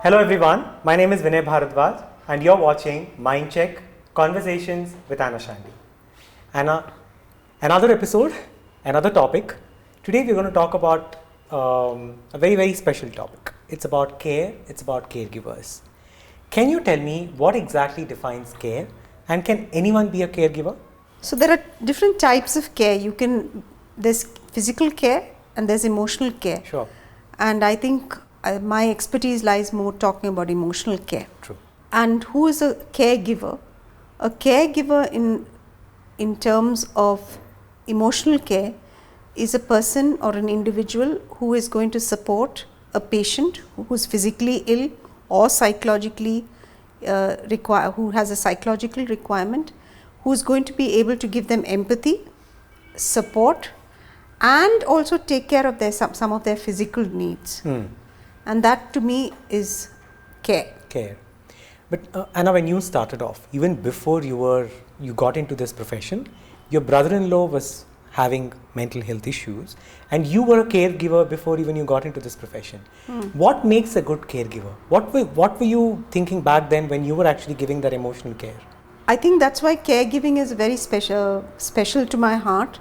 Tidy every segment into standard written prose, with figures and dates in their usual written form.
Hello everyone, my name is Vinay Bharadwaj and you're watching Mind Check Conversations with Anna Chandy. Anna, another episode, another topic. Today we're going to talk about a very special topic. It's about care, it's about caregivers. Can you tell me what exactly defines care and can anyone be a caregiver? So there are different types of care. There's physical care and there's emotional care. Sure. And I think my expertise lies more talking about emotional care. True. And who is a caregiver? A caregiver in terms of emotional care is a person or an individual who is going to support a patient who is physically ill or psychologically who has a psychological requirement, who is going to be able to give them empathy, support, and also take care of some of their physical needs. And that to me is care. Care. But Anna, when you started off, even before you got into this profession, your brother-in-law was having mental health issues and you were a caregiver before even you got into this profession. What makes a good caregiver? What were you thinking back then when you were actually giving that emotional care? I think that's why caregiving is very special to my heart,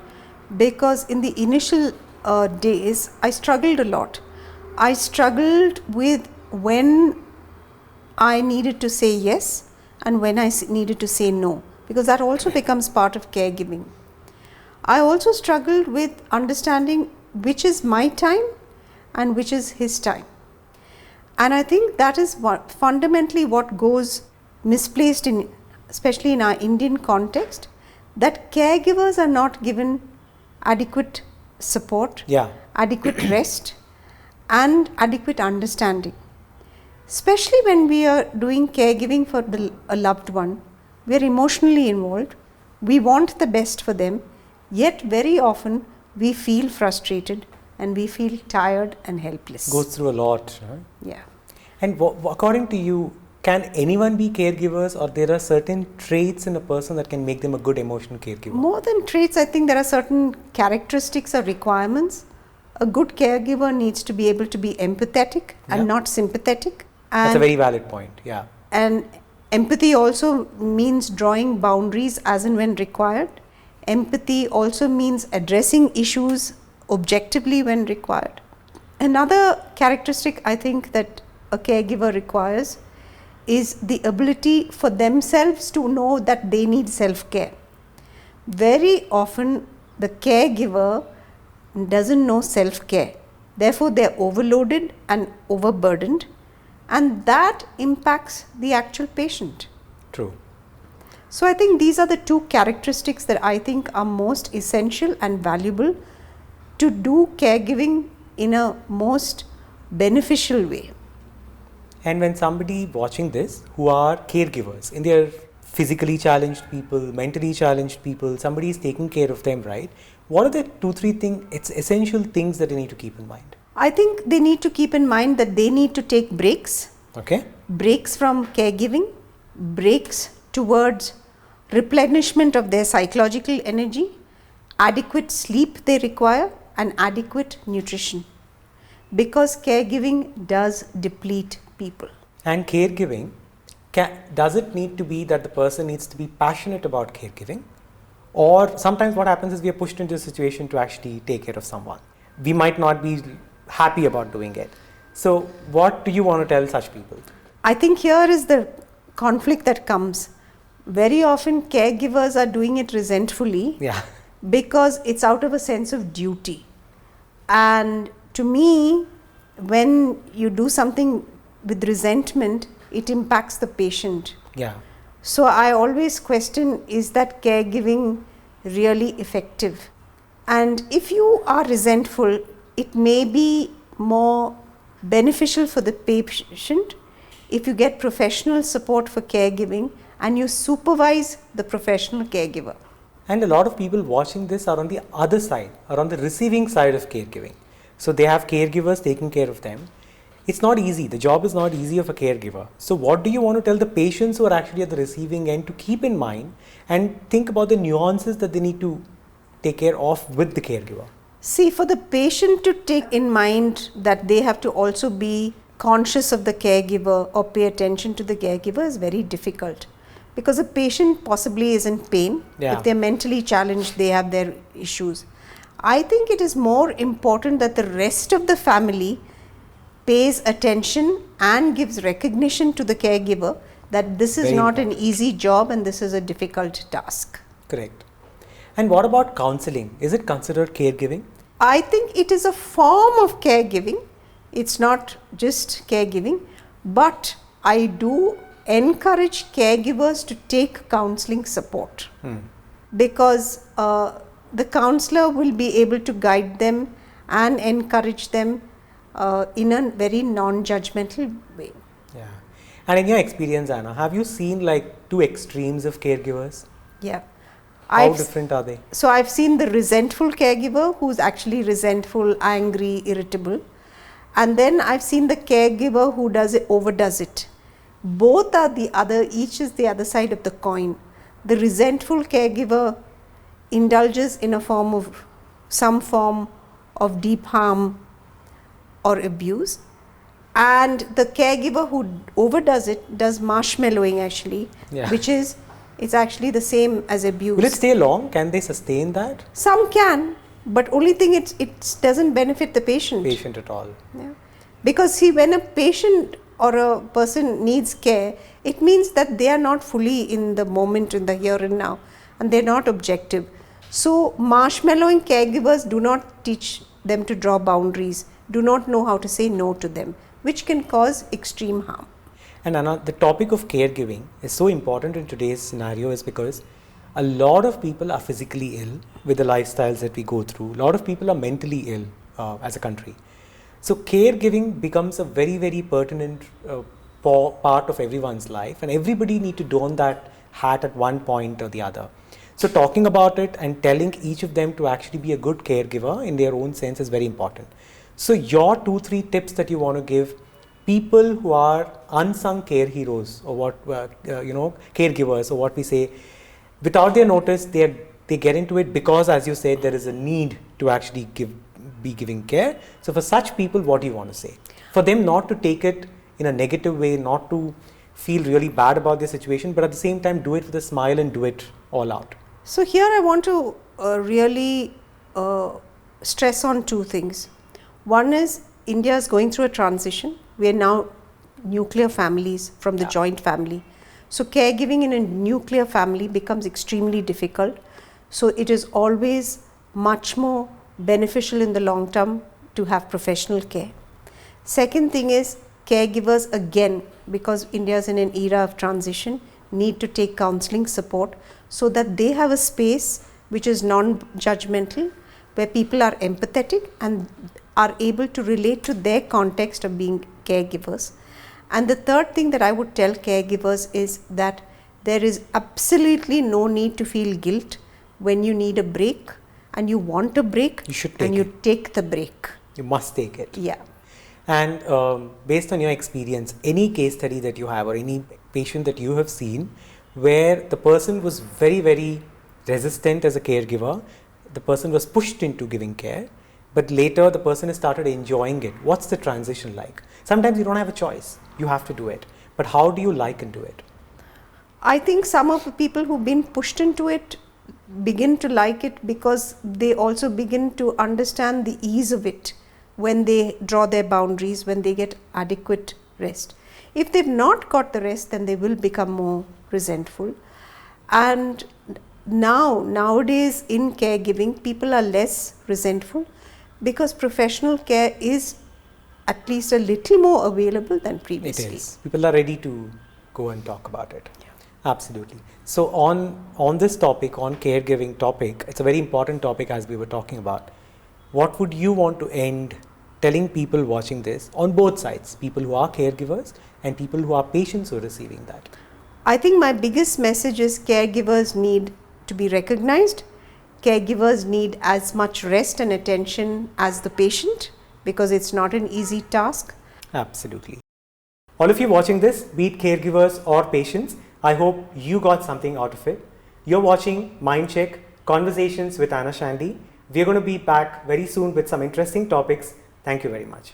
because in the initial days I struggled a lot. I struggled with when I needed to say yes and when I needed to say no, because that also becomes part of caregiving. I also struggled with understanding which is my time and which is his time. And I think that is fundamentally what goes misplaced especially in our Indian context, that caregivers are not given adequate support, adequate rest and adequate understanding. Especially when we are doing caregiving for a loved one, we are emotionally involved, we want the best for them, yet very often we feel frustrated and we feel tired and helpless. Goes through a lot, right? Yeah. And according to you, can anyone be caregivers, or there are certain traits in a person that can make them a good emotional caregiver? More than traits, I think there are certain characteristics or requirements. A good caregiver needs to be able to be empathetic and not sympathetic. That's a very valid point, yeah. And empathy also means drawing boundaries as and when required. Empathy also means addressing issues objectively when required. Another characteristic I think that a caregiver requires is the ability for themselves to know that they need self-care. Very often the caregiver doesn't know self-care. Therefore, they're overloaded and overburdened, and that impacts the actual patient. True. So I think these are the two characteristics that I think are most essential and valuable to do caregiving in a most beneficial way. And when somebody watching this who are caregivers, in their physically challenged people, mentally challenged people, somebody is taking care of them, right? What are the 2-3 essential things that they need to keep in mind? I think they need to keep in mind that they need to take breaks. Okay. Breaks from caregiving, breaks towards replenishment of their psychological energy, adequate sleep they require, and adequate nutrition. Because caregiving does deplete people. And caregiving, does it need to be that the person needs to be passionate about caregiving? Or sometimes what happens is we are pushed into a situation to actually take care of someone. We might not be happy about doing it. So what do you want to tell such people? I think here is the conflict that comes. Very often caregivers are doing it resentfully because it's out of a sense of duty. And to me, when you do something with resentment, it impacts the patient. Yeah. So I always question, is that caregiving really effective? And if you are resentful, it may be more beneficial for the patient if you get professional support for caregiving and you supervise the professional caregiver. And a lot of people watching this are on the other side, are on the receiving side of caregiving. So they have caregivers taking care of them. It's not easy. The job is not easy of a caregiver. So what do you want to tell the patients who are actually at the receiving end to keep in mind and think about the nuances that they need to take care of with the caregiver? See, for the patient to take in mind that they have to also be conscious of the caregiver or pay attention to the caregiver is very difficult, because a patient possibly is in pain. Yeah. If they're mentally challenged, they have their issues. I think it is more important that the rest of the family pays attention and gives recognition to the caregiver that this is Very not important. an easy job and this is a difficult task. Correct. And what about counseling? Is it considered caregiving? I think it is a form of caregiving. It's not just caregiving, but I do encourage caregivers to take counseling support, because the counselor will be able to guide them and encourage them in a very non-judgmental way. Yeah. And in your experience, Anna, have you seen like two extremes of caregivers? Yeah. How different are they? So I've seen the resentful caregiver who's actually resentful, angry, irritable. And then I've seen the caregiver who overdoes it. Both are each is the other side of the coin. The resentful caregiver indulges in some form of deep harm or abuse. And the caregiver who overdoes it does marshmallowing actually, Yeah. which is, it's actually the same as abuse. Will it stay long? Can they sustain that? Some can, but only thing it doesn't benefit the patient. Patient at all. Yeah. Because see, when a patient or a person needs care, it means that they are not fully in the moment, in the here and now, and they're not objective. So marshmallowing caregivers do not teach them to draw boundaries, do not know how to say no to them, which can cause extreme harm. And Anna, the topic of caregiving is so important in today's scenario is because a lot of people are physically ill with the lifestyles that we go through. A lot of people are mentally ill as a country. So caregiving becomes a very, very pertinent part of everyone's life, and everybody need to don that hat at one point or the other. So talking about it and telling each of them to actually be a good caregiver in their own sense is very important. So your 2-3 tips that you want to give people who are unsung care heroes, or what caregivers, or what we say, without their notice, they get into it because, as you said, there is a need to actually be giving care. So for such people, what do you want to say? For them not to take it in a negative way, not to feel really bad about their situation, but at the same time do it with a smile and do it all out. So here I want to really stress on two things. One is India is going through a transition. We are now nuclear families from the joint family. So caregiving in a nuclear family becomes extremely difficult. So it is always much more beneficial in the long term to have professional care. Second thing is caregivers, again, because India is in an era of transition, need to take counseling support so that they have a space which is non-judgmental, where people are empathetic and are able to relate to their context of being caregivers. And the third thing that I would tell caregivers is that there is absolutely no need to feel guilt when you need a break and you want a break. You should take and you it. take the break. You must take it. Yeah. And based on your experience, any case study that you have or any patient that you have seen where the person was very, very resistant as a caregiver, the person was pushed into giving care, but later the person has started enjoying it. What's the transition like? Sometimes you don't have a choice. You have to do it. But how do you like and do it? I think some of the people who've been pushed into it begin to like it because they also begin to understand the ease of it when they draw their boundaries, when they get adequate rest. If they've not got the rest, then they will become more resentful. And nowadays in caregiving, people are less resentful because professional care is at least a little more available than previously. It is. People are ready to go and talk about it. Yeah. Absolutely. So on this topic, on caregiving topic, it's a very important topic as we were talking about. What would you want to end telling people watching this on both sides, people who are caregivers and people who are patients who are receiving that? I think my biggest message is caregivers need to be recognized. Caregivers need as much rest and attention as the patient because it's not an easy task. Absolutely. All of you watching this, be it caregivers or patients, I hope you got something out of it. You're watching Mind Check, Conversations with Anna Chandy. We're going to be back very soon with some interesting topics. Thank you very much.